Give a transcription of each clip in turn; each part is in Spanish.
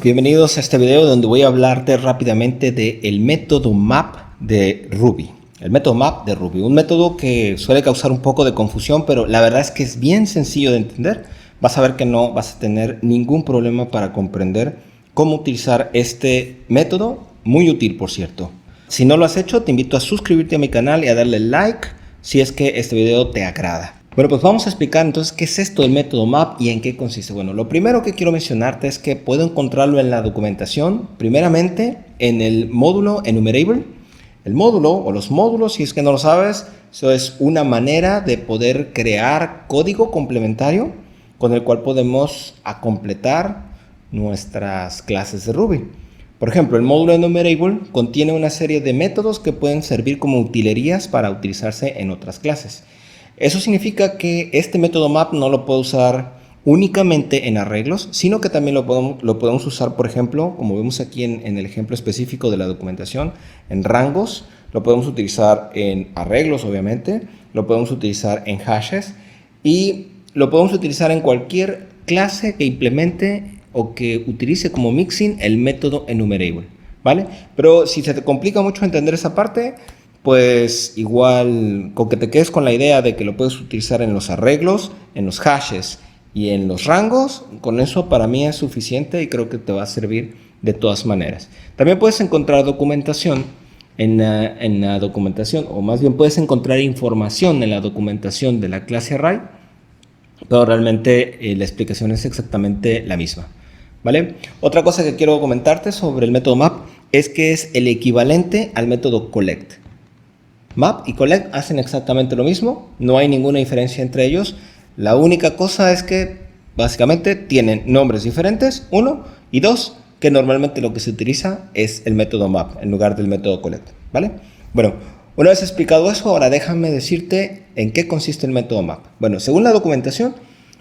Bienvenidos a este video donde voy a hablarte rápidamente del método map de Ruby. El método map de Ruby, un método que suele causar un poco de confusión, pero la verdad es que es bien sencillo de entender. Vas a ver que no vas a tener ningún problema para comprender cómo utilizar este método, muy útil por cierto. Si no lo has hecho, te invito a suscribirte a mi canal y a darle like si es que este video te agrada. Bueno, pues vamos a explicar entonces qué es esto del método map y en qué consiste. Bueno, lo primero que quiero mencionarte es que puedo encontrarlo en la documentación, primeramente en el módulo enumerable. El módulo o los módulos, si es que no lo sabes, eso es una manera de poder crear código complementario con el cual podemos completar nuestras clases de Ruby. Por ejemplo, el módulo enumerable contiene una serie de métodos que pueden servir como utilerías para utilizarse en otras clases. Eso significa que este método map no lo puedo usar únicamente en arreglos, sino que también lo podemos usar, por ejemplo, como vemos aquí en el ejemplo específico de la documentación, en rangos, lo podemos utilizar en arreglos, obviamente, lo podemos utilizar en hashes y lo podemos utilizar en cualquier clase que implemente o que utilice como mixin el método enumerable, ¿vale? Pero si se te complica mucho entender esa parte, pues igual con que te quedes con la idea de que lo puedes utilizar en los arreglos, en los hashes y en los rangos, con eso para mí es suficiente y creo que te va a servir de todas maneras. También puedes encontrar documentación en la documentación, o más bien puedes encontrar información en la documentación de la clase array, pero realmente la explicación es exactamente la misma, ¿vale? Otra cosa que quiero comentarte sobre el método map es que es el equivalente al método collect. Map y collect hacen exactamente lo mismo, no hay ninguna diferencia entre ellos. La única cosa es que básicamente tienen nombres diferentes, uno, y dos, que normalmente lo que se utiliza es el método map en lugar del método collect, ¿vale? Bueno, una vez explicado eso, ahora déjame decirte en qué consiste el método map. Bueno, según la documentación,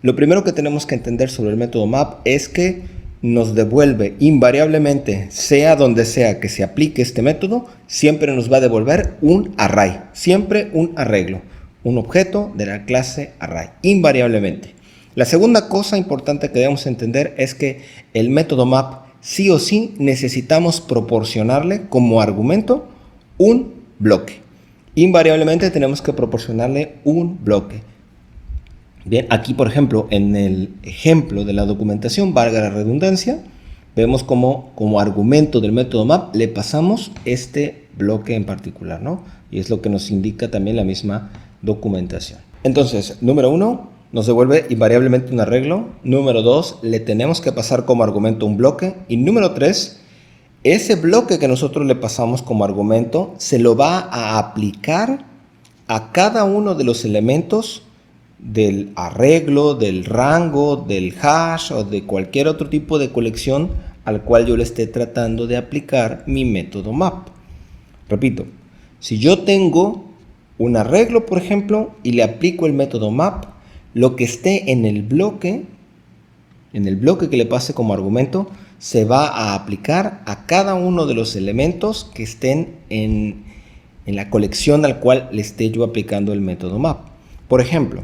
lo primero que tenemos que entender sobre el método map es que nos devuelve invariablemente, sea donde sea que se aplique este método, siempre nos va a devolver un array, siempre un arreglo, un objeto de la clase array, invariablemente. La segunda cosa importante que debemos entender es que el método map sí o sí necesitamos proporcionarle como argumento un bloque. Invariablemente tenemos que proporcionarle un bloque. Bien, aquí por ejemplo, en el ejemplo de la documentación, valga la redundancia, vemos como argumento del método map le pasamos este bloque en particular, ¿no? Y es lo que nos indica también la misma documentación. Entonces, número 1, nos devuelve invariablemente un arreglo. Número 2, le tenemos que pasar como argumento un bloque. Y número 3, ese bloque que nosotros le pasamos como argumento se lo va a aplicar a cada uno de los elementos del arreglo, del rango, del hash o de cualquier otro tipo de colección al cual yo le esté tratando de aplicar mi método map. Repito, si yo tengo un arreglo, por ejemplo, y le aplico el método map, lo que esté en el bloque que le pase como argumento, se va a aplicar a cada uno de los elementos que estén en la colección al cual le esté yo aplicando el método map. Por ejemplo,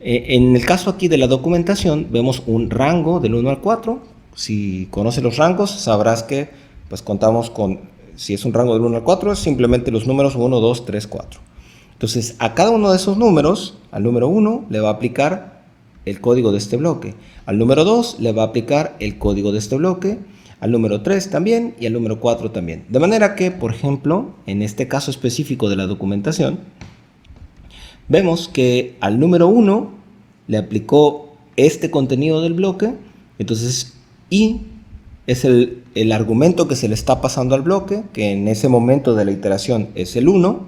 en el caso aquí de la documentación vemos un rango del 1 al 4. Si conoces los rangos, sabrás que pues contamos con, si es un rango del 1 al 4, es simplemente los números 1, 2, 3, 4. Entonces, a cada uno de esos números, al número 1 le va a aplicar el código de este bloque. Al número 2 le va a aplicar el código de este bloque. Al número 3 también y al número 4 también. De manera que, por ejemplo, en este caso específico de la documentación, vemos que al número 1 le aplicó este contenido del bloque, entonces i es el argumento que se le está pasando al bloque, que en ese momento de la iteración es el 1,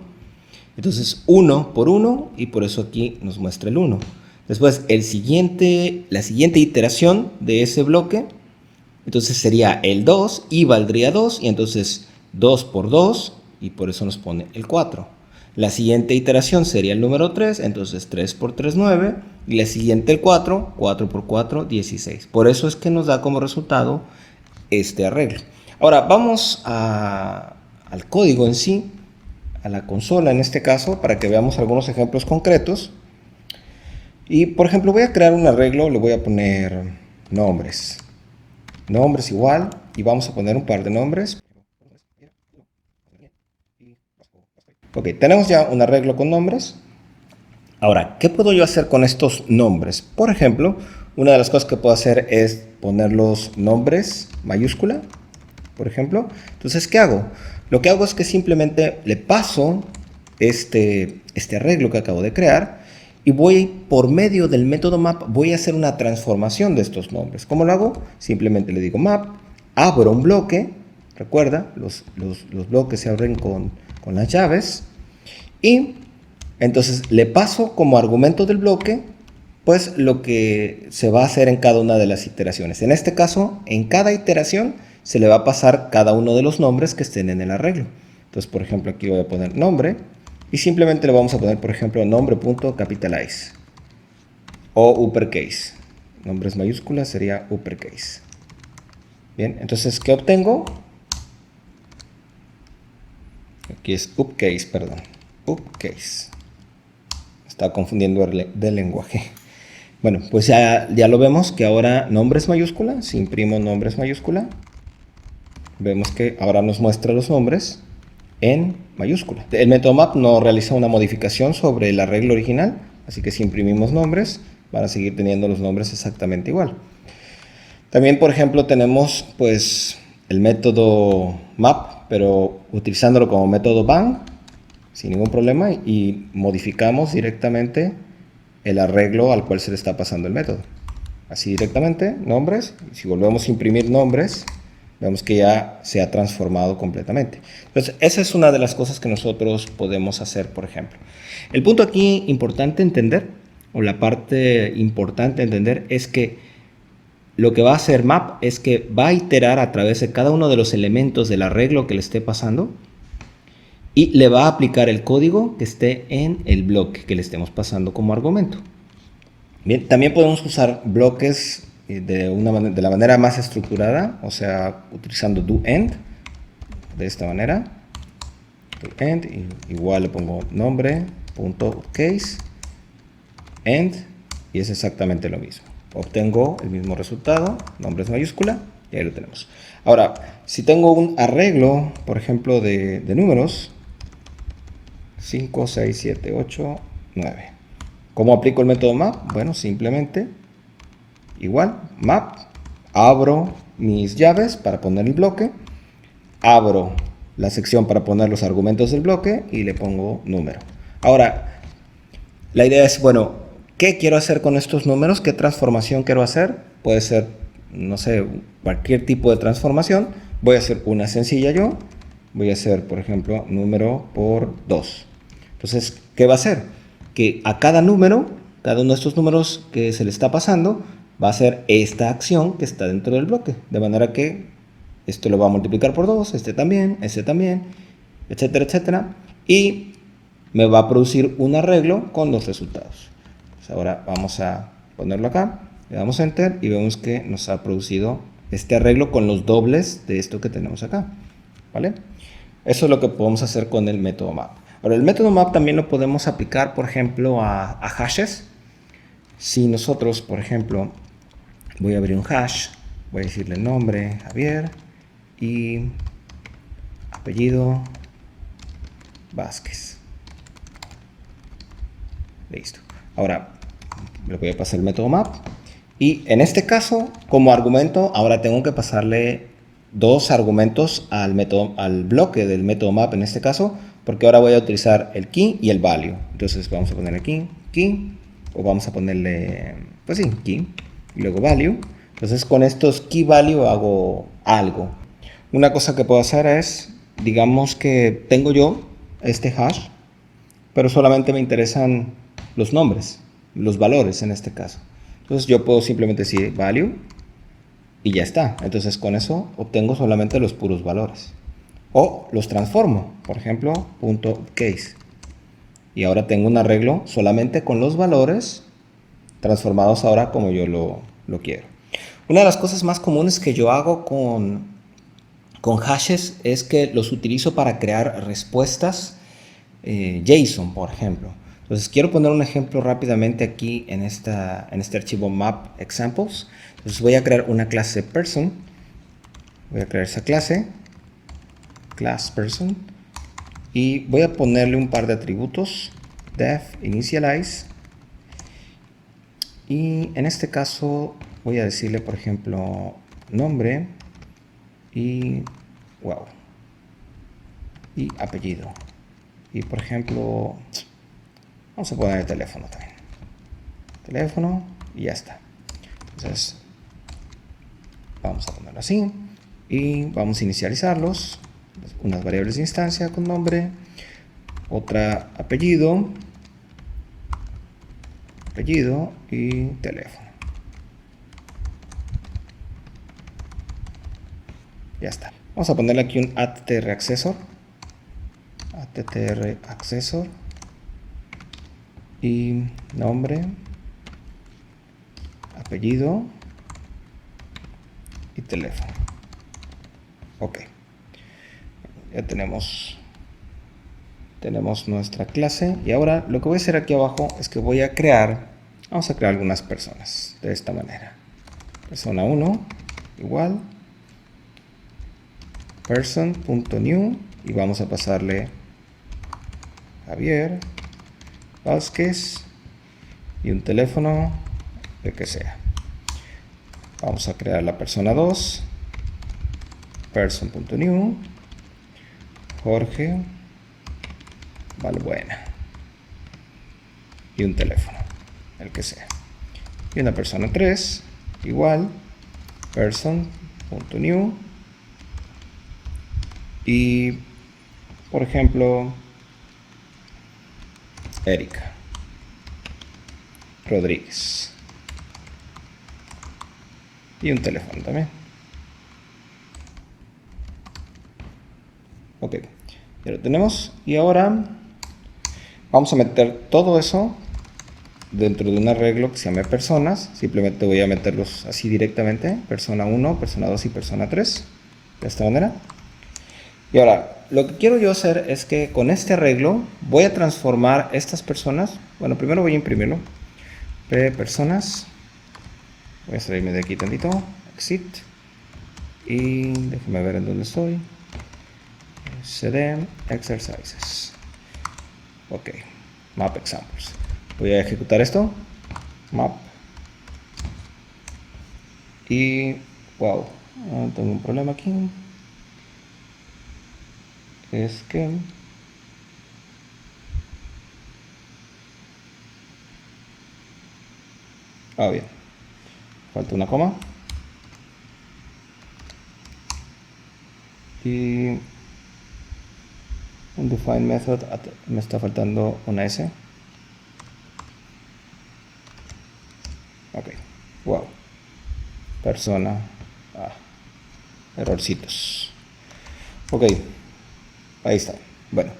entonces 1 por 1 y por eso aquí nos muestra el 1. Después la siguiente iteración de ese bloque, entonces sería el 2, i valdría 2 y entonces 2 por 2 y por eso nos pone el 4. La siguiente iteración sería el número 3, entonces 3 por 3, 9. Y la siguiente el 4, 4 por 4, 16. Por eso es que nos da como resultado este arreglo. Ahora vamos al código en sí, a la consola en este caso, para que veamos algunos ejemplos concretos. Y por ejemplo voy a crear un arreglo, le voy a poner nombres. nombres igual, y vamos a poner un par de nombres. Ok, tenemos ya un arreglo con nombres. Ahora, ¿qué puedo yo hacer con estos nombres? Por ejemplo, una de las cosas que puedo hacer es poner los nombres mayúscula, por ejemplo. Entonces, ¿qué hago? Lo que hago es que simplemente le paso este arreglo que acabo de crear y voy, por medio del método map, voy a hacer una transformación de estos nombres. ¿Cómo lo hago? Simplemente le digo map, abro un bloque, recuerda, los bloques se abren con las llaves, y entonces le paso como argumento del bloque pues lo que se va a hacer en cada una de las iteraciones. En este caso, en cada iteración se le va a pasar cada uno de los nombres que estén en el arreglo. Entonces, por ejemplo, aquí voy a poner nombre y simplemente le vamos a poner, por ejemplo, nombre.capitalize o uppercase. Nombres mayúsculas sería uppercase. Bien, entonces, ¿qué obtengo? Aquí es upcase, perdón. Upcase. Está confundiendo del lenguaje. Bueno, pues ya lo vemos que ahora nombres mayúscula, si imprimo nombres mayúscula, vemos que ahora nos muestra los nombres en mayúscula. El método map no realiza una modificación sobre el arreglo original, así que si imprimimos nombres, van a seguir teniendo los nombres exactamente igual. También, por ejemplo, tenemos pues el método map, pero utilizándolo como método bang, sin ningún problema, y modificamos directamente el arreglo al cual se le está pasando el método. Así directamente, nombres, y si volvemos a imprimir nombres, vemos que ya se ha transformado completamente. Entonces, esa es una de las cosas que nosotros podemos hacer, por ejemplo. El punto aquí importante entender, o la parte importante entender, es que lo que va a hacer map es que va a iterar a través de cada uno de los elementos del arreglo que le esté pasando, y le va a aplicar el código que esté en el bloque que le estemos pasando como argumento. Bien, también podemos usar bloques de la manera más estructurada, o sea, utilizando doEnd, de esta manera. doEnd, y igual le pongo nombre.case, end, y es exactamente lo mismo. Obtengo el mismo resultado, nombre es mayúscula, y ahí lo tenemos. Ahora, si tengo un arreglo, por ejemplo, de números, 5, 6, 7, 8, 9. ¿Cómo aplico el método map? Bueno, simplemente, igual, map, abro mis llaves para poner el bloque, abro la sección para poner los argumentos del bloque y le pongo número. Ahora, la idea es, bueno, ¿qué quiero hacer con estos números? ¿Qué transformación quiero hacer? Puede ser, no sé, cualquier tipo de transformación. Voy a hacer una sencilla yo. Voy a hacer, por ejemplo, número por 2. Entonces, ¿qué va a hacer? Que a cada número, cada uno de estos números que se le está pasando, va a hacer esta acción que está dentro del bloque. De manera que esto lo va a multiplicar por 2, este también, etcétera, etcétera. Y me va a producir un arreglo con los resultados. Pues ahora vamos a ponerlo acá, le damos Enter y vemos que nos ha producido este arreglo con los dobles de esto que tenemos acá. ¿Vale? Eso es lo que podemos hacer con el método map. Ahora, el método map también lo podemos aplicar, por ejemplo, a hashes. Si nosotros, por ejemplo, voy a abrir un hash, voy a decirle nombre, Javier, y apellido, Vázquez. Listo. Ahora, le voy a pasar el método map. Y en este caso, como argumento, ahora tengo que pasarle dos argumentos al bloque del método map en este caso, porque ahora voy a utilizar el key y el value. Entonces vamos a poner aquí key, o vamos a ponerle, pues sí, key, y luego value. Entonces con estos key value hago algo. Una cosa que puedo hacer es, digamos que tengo yo este hash, pero solamente me interesan los nombres, los valores en este caso. Entonces yo puedo simplemente decir value y ya está. Entonces con eso obtengo solamente los puros valores. O los transformo, por ejemplo, .case. Y ahora tengo un arreglo solamente con los valores transformados ahora como yo lo quiero. Una de las cosas más comunes que yo hago con hashes es que los utilizo para crear respuestas JSON, por ejemplo. Entonces quiero poner un ejemplo rápidamente aquí en este archivo map examples. Entonces voy a crear una clase person Voy a crear esa clase, class person, y voy a ponerle un par de atributos, def initialize, y en este caso voy a decirle, por ejemplo, nombre y wow, y apellido, y por ejemplo vamos a poner el teléfono también, teléfono, y ya está. Entonces vamos a ponerlo así y vamos a inicializarlos, unas variables de instancia con nombre, otra apellido y teléfono. Ya está. Vamos a ponerle aquí un attr accessor, y nombre, apellido y teléfono. Ok, ya tenemos nuestra clase, y ahora lo que voy a hacer aquí abajo es que vamos a crear algunas personas de esta manera. Persona 1 igual person.new, y vamos a pasarle Javier Vázquez y un teléfono, el que sea. Vamos a crear la persona 2, person.new, Jorge Valbuena, y un teléfono, el que sea. Y una persona 3, igual, person.new, y por ejemplo Erika Rodríguez, y un teléfono también. Ok, ya lo tenemos, y ahora vamos a meter todo eso dentro de un arreglo que se llame personas. Simplemente voy a meterlos así directamente, persona 1, persona 2 y persona 3, de esta manera. Y ahora, lo que quiero yo hacer es que con este arreglo voy a transformar estas personas. Bueno, primero voy a imprimirlo. Personas. Voy a salirme de aquí tantito. Exit. Y déjenme ver en dónde estoy. cd exercises. Ok. Map examples. Voy a ejecutar esto. Map. Y wow. Tengo un problema aquí. Es que bien, falta una coma y un define method, me está faltando una S. Ok, wow, persona, errorcitos. Ok, ahí está. Bueno,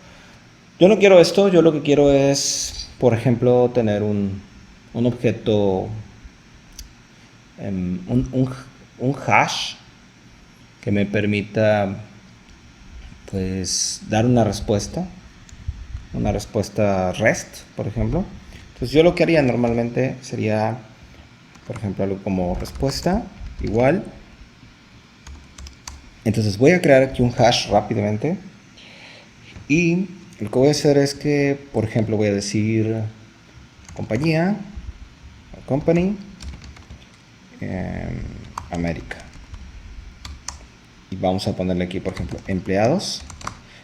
yo no quiero esto, yo lo que quiero es, por ejemplo, tener un objeto, un hash que me permita pues dar una respuesta REST, por ejemplo. Entonces yo lo que haría normalmente sería, por ejemplo, algo como respuesta igual. Entonces voy a crear aquí un hash rápidamente, y lo que voy a hacer es que, por ejemplo, voy a decir compañía, company, América, y vamos a ponerle aquí, por ejemplo, empleados.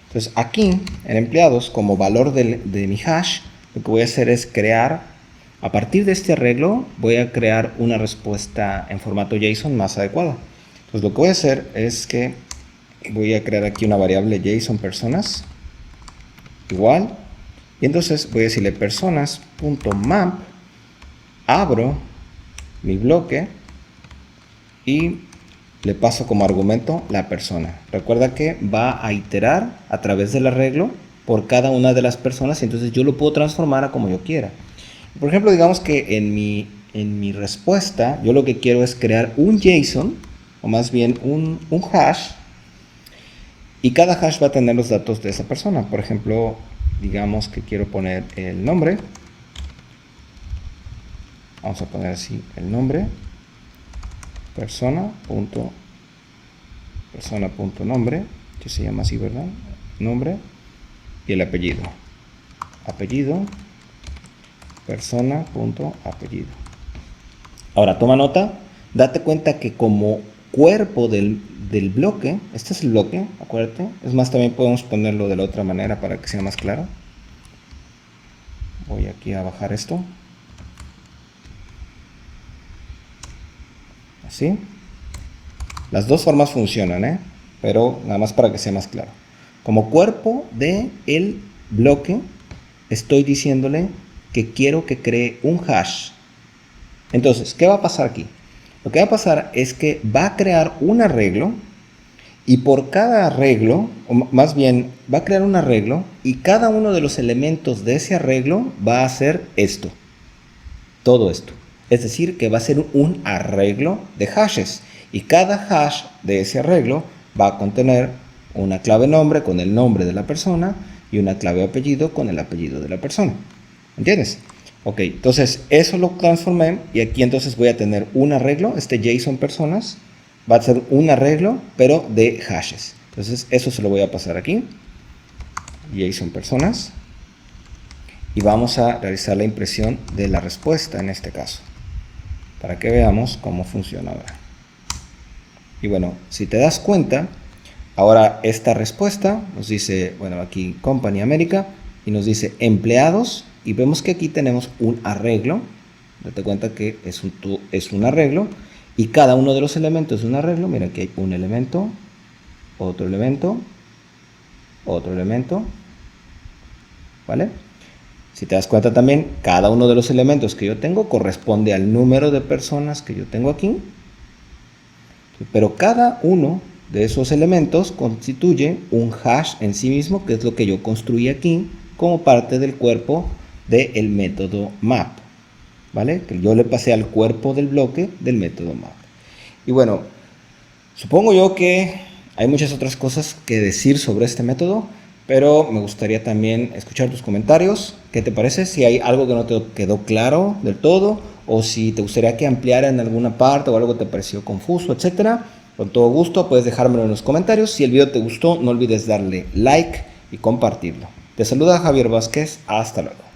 Entonces aquí en empleados, como valor de mi hash, lo que voy a hacer es crear, a partir de este arreglo, voy a crear una respuesta en formato JSON más adecuada. Entonces lo que voy a hacer es que voy a crear aquí una variable JSON personas igual, y entonces voy a decirle personas.map, abro mi bloque y le paso como argumento la persona. Recuerda que va a iterar a través del arreglo por cada una de las personas, y entonces yo lo puedo transformar a como yo quiera. Por ejemplo, digamos que en mi respuesta yo lo que quiero es crear un JSON, o más bien un hash, y cada hash va a tener los datos de esa persona. Por ejemplo, digamos que quiero poner el nombre. Vamos a poner así el nombre, persona.email, persona.nombre, que se llama así, ¿verdad? Nombre y el apellido. Apellido, persona.apellido. Ahora, toma nota, date cuenta que como cuerpo del bloque, este es el bloque, acuérdate. Es más, también podemos ponerlo de la otra manera para que sea más claro. Voy aquí a bajar esto. Así. Las dos formas funcionan, pero nada más para que sea más claro. Como cuerpo del bloque, estoy diciéndole que quiero que cree un hash. Entonces, ¿qué va a pasar aquí? Lo que va a pasar es que va a crear un arreglo y por cada arreglo, o más bien, va a crear un arreglo y cada uno de los elementos de ese arreglo va a hacer esto. Todo esto. Es decir, que va a ser un arreglo de hashes y cada hash de ese arreglo va a contener una clave nombre con el nombre de la persona y una clave apellido con el apellido de la persona. ¿Entiendes? Ok, entonces eso lo transformé y aquí entonces voy a tener un arreglo, este JSON personas va a ser un arreglo pero de hashes. Entonces eso se lo voy a pasar aquí, JSON personas, y vamos a realizar la impresión de la respuesta en este caso, para que veamos cómo funciona ahora. Y bueno, si te das cuenta, ahora esta respuesta nos dice, bueno, aquí Company América, y nos dice empleados, y vemos que aquí tenemos un arreglo. Date cuenta que es un arreglo, y cada uno de los elementos es un arreglo. Mira, aquí hay un elemento, otro elemento, otro elemento, ¿vale? Si te das cuenta también, cada uno de los elementos que yo tengo corresponde al número de personas que yo tengo aquí. Pero cada uno de esos elementos constituye un hash en sí mismo, que es lo que yo construí aquí como parte del cuerpo del método map, ¿vale? Que yo le pasé al cuerpo del bloque del método map. Y bueno, supongo yo que hay muchas otras cosas que decir sobre este método, pero me gustaría también escuchar tus comentarios. ¿Qué te parece? Si hay algo que no te quedó claro del todo, o si te gustaría que ampliara en alguna parte o algo te pareció confuso, etcétera. Con todo gusto puedes dejármelo en los comentarios. Si el video te gustó, no olvides darle like y compartirlo. Te saluda Javier Vázquez. Hasta luego.